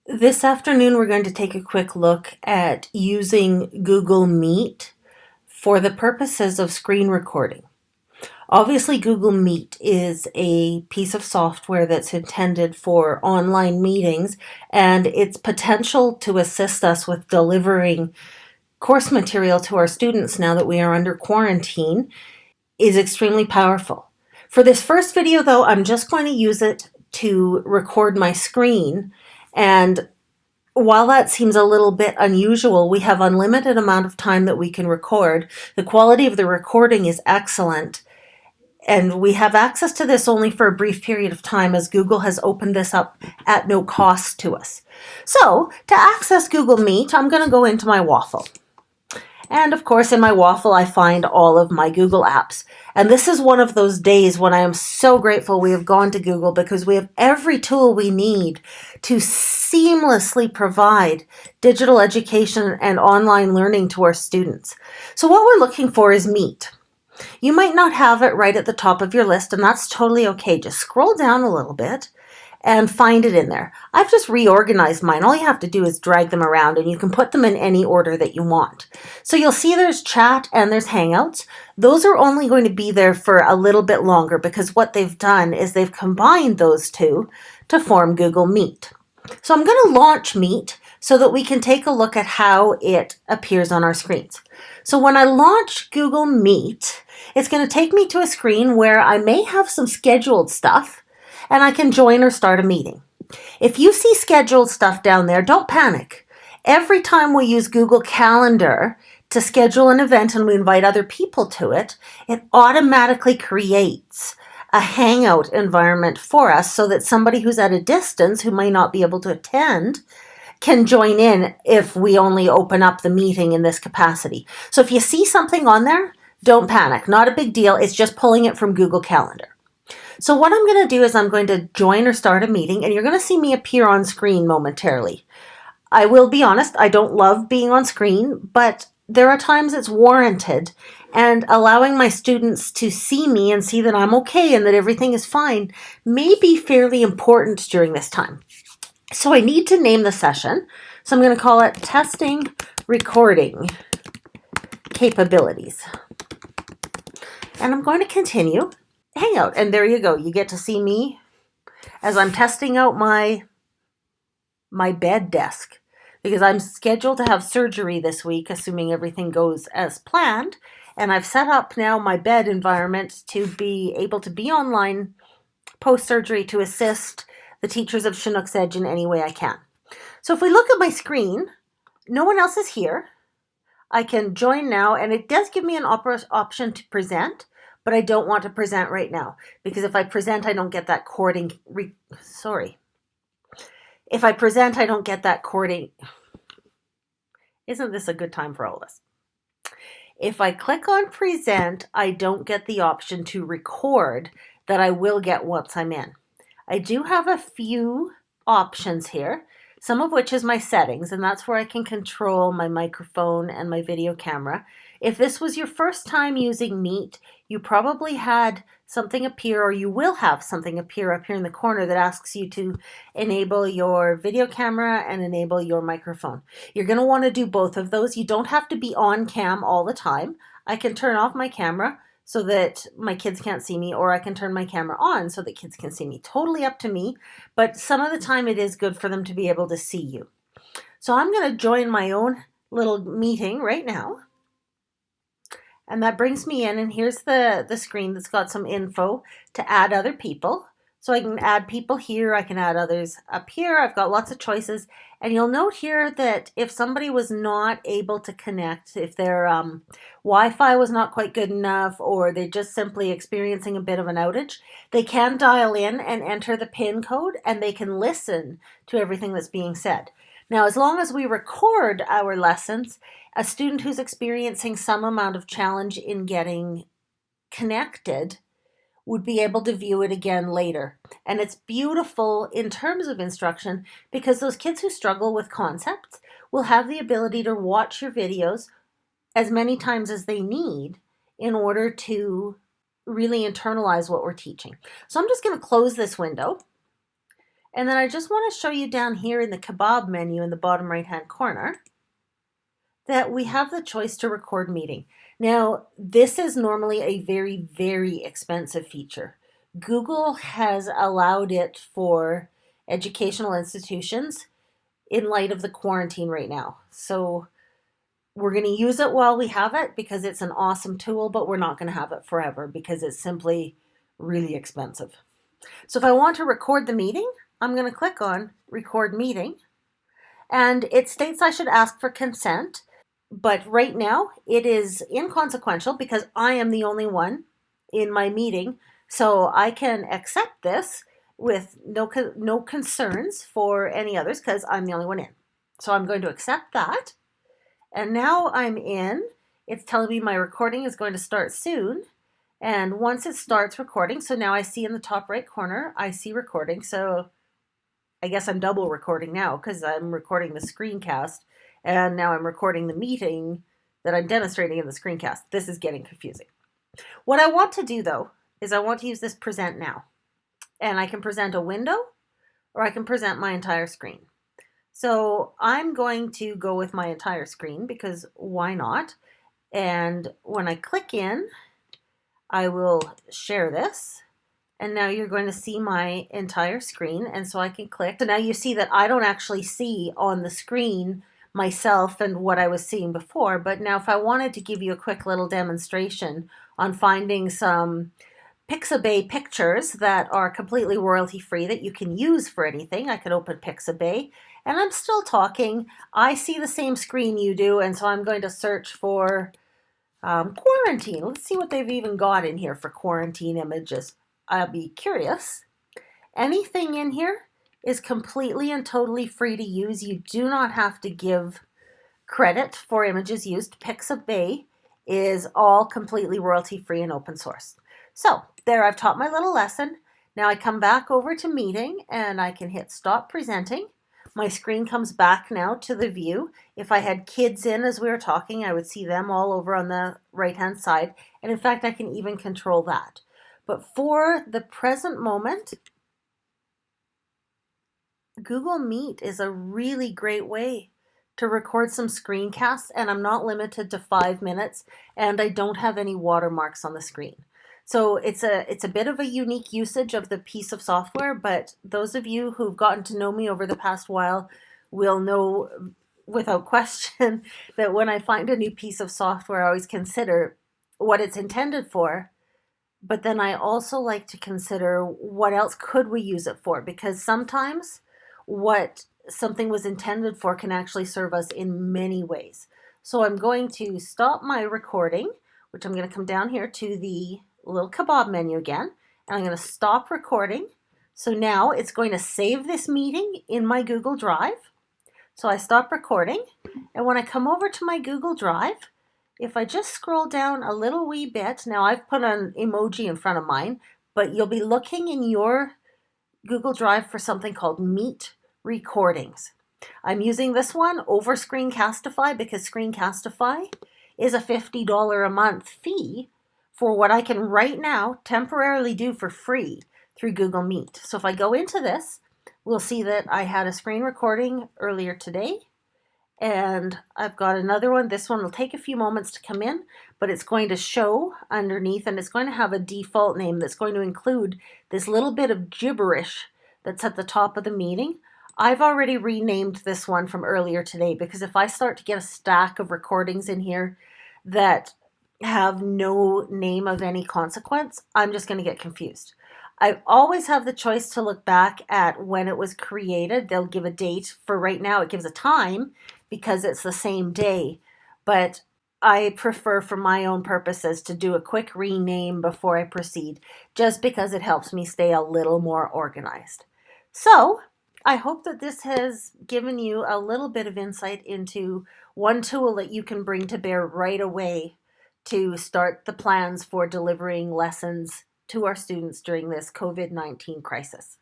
This afternoon, we're going to take a quick look at using Google Meet for the purposes of screen recording. Obviously, Google Meet is a piece of software that's intended for online meetings, and its potential to assist us with delivering course material to our students now that we are under quarantine is extremely powerful. For this first video, though, I'm just going to use it to record my screen, and while that seems a little bit unusual, we have unlimited amount of time that we can record. The quality of the recording is excellent, and we have access to this only for a brief period of time as Google has opened this up at no cost to us. So to access Google Meet, I'm going to go into my Waffle. And of course, in my Waffle, I find all of my Google apps. And this is one of those days when I am so grateful we have gone to Google, because we have every tool we need to seamlessly provide digital education and online learning to our students. So what we're looking for is Meet. You might not have it right at the top of your list, and that's totally okay. Just scroll down a little bit and find it in there. I've just reorganized mine. All you have to do is drag them around, and you can put them in any order that you want. So you'll see there's chat and there's Hangouts. Those are only going to be there for a little bit longer, because what they've done is they've combined those two to form Google Meet. So I'm going to launch Meet so that we can take a look at how it appears on our screens. So when I launch Google Meet, it's going to take me to a screen where I may have some scheduled stuff, and I can join or start a meeting. If you see scheduled stuff down there, don't panic. Every time we use Google Calendar to schedule an event and we invite other people to it, it automatically creates a Hangout environment for us so that somebody who's at a distance who might not be able to attend can join in if we only open up the meeting in this capacity. So if you see something on there, don't panic. Not a big deal. It's just pulling it from Google Calendar. So what I'm going to do is I'm going to join or start a meeting, and you're going to see me appear on screen momentarily. I will be honest, I don't love being on screen, but there are times it's warranted, and allowing my students to see me and see that I'm okay and that everything is fine may be fairly important during this time. So I need to name the session. So I'm going to call it Testing Recording Capabilities. And I'm going to continue. Hangout, and there you go. You get to see me as I'm testing out my bed desk, because I'm scheduled to have surgery this week, assuming everything goes as planned, and I've set up now my bed environment to be able to be online post-surgery to assist the teachers of Chinook's Edge in any way I can. So if we look at my screen, no one else is here. I can join now, and it does give me an option to present, but I don't want to present right now, because if I present, I don't get that If I present, I don't get that recording. Isn't this a good time for all of us? If I click on present, I don't get the option to record that I will get once I'm in. I do have a few options here, some of which is my settings, and that's where I can control my microphone and my video camera. If this was your first time using Meet, you probably had something appear, or you will have something appear up here in the corner that asks you to enable your video camera and enable your microphone. You're going to want to do both of those. You don't have to be on cam all the time. I can turn off my camera so that my kids can't see me, or I can turn my camera on so that kids can see me. Totally up to me, but some of the time it is good for them to be able to see you. So I'm going to join my own little meeting right now. And that brings me in, and here's the screen that's got some info to add other people. So I can add people here, I can add others up here. I've got lots of choices. And you'll note here that if somebody was not able to connect, if their Wi-Fi was not quite good enough, or they're just simply experiencing a bit of an outage, they can dial in and enter the PIN code, and they can listen to everything that's being said. Now, as long as we record our lessons, a student who's experiencing some amount of challenge in getting connected would be able to view it again later. And it's beautiful in terms of instruction, because those kids who struggle with concepts will have the ability to watch your videos as many times as they need in order to really internalize what we're teaching. So I'm just going to close this window. And then I just want to show you down here in the kebab menu in the bottom right-hand corner that we have the choice to record meeting. Now, this is normally a very, very expensive feature. Google has allowed it for educational institutions in light of the quarantine right now. So we're going to use it while we have it because it's an awesome tool, but we're not going to have it forever because it's simply really expensive. So if I want to record the meeting, I'm going to click on Record Meeting, and it states I should ask for consent, but right now it is inconsequential because I am the only one in my meeting, so I can accept this with no concerns for any others because I'm the only one in. So I'm going to accept that, and now I'm in. It's telling me my recording is going to start soon. And once it starts recording, so now I see in the top right corner, I see recording. So I guess I'm double recording now because I'm recording the screencast and now I'm recording the meeting that I'm demonstrating in the screencast. This is getting confusing. What I want to do though, is I want to use this present now. And I can present a window or I can present my entire screen. So I'm going to go with my entire screen because why not? And when I click in, I will share this, and now you're going to see my entire screen, and so I can click. So now you see that I don't actually see on the screen myself and what I was seeing before, but now if I wanted to give you a quick little demonstration on finding some Pixabay pictures that are completely royalty free that you can use for anything, I could open Pixabay, and I'm still talking. I see the same screen you do, and so I'm going to search for quarantine. Let's see what they've even got in here for quarantine images. I'll be curious. Anything in here is completely and totally free to use. You do not have to give credit for images used. Pixabay is all completely royalty free and open source. So there, I've taught my little lesson. Now I come back over to meeting and I can hit stop presenting. My screen comes back now to the view. If I had kids in as we were talking, I would see them all over on the right-hand side. And in fact, I can even control that. But for the present moment, Google Meet is a really great way to record some screencasts, and I'm not limited to 5 minutes, and I don't have any watermarks on the screen. So it's a bit of a unique usage of the piece of software, but those of you who've gotten to know me over the past while will know without question that when I find a new piece of software, I always consider what it's intended for, but then I also like to consider what else could we use it for, because sometimes what something was intended for can actually serve us in many ways. So I'm going to stop my recording, which I'm going to come down here to the little kebab menu again, and I'm going to stop recording. So now it's going to save this meeting in my Google Drive. So I stop recording, and when I come over to my Google Drive, if I just scroll down a little wee bit, now I've put an emoji in front of mine, but you'll be looking in your Google Drive for something called Meet Recordings. I'm using this one over Screencastify because Screencastify is a $50 a month fee for what I can right now temporarily do for free through Google Meet. So if I go into this, we'll see that I had a screen recording earlier today, and I've got another one. This one will take a few moments to come in, but it's going to show underneath, and it's going to have a default name that's going to include this little bit of gibberish that's at the top of the meeting. I've already renamed this one from earlier today because if I start to get a stack of recordings in here that have no name of any consequence, I'm just going to get confused. I always have the choice to look back at when it was created. They'll give a date. For right now, it gives a time because it's the same day. But I prefer, for my own purposes, to do a quick rename before I proceed, just because it helps me stay a little more organized. So I hope that this has given you a little bit of insight into one tool that you can bring to bear right away to start the plans for delivering lessons to our students during this COVID-19 crisis.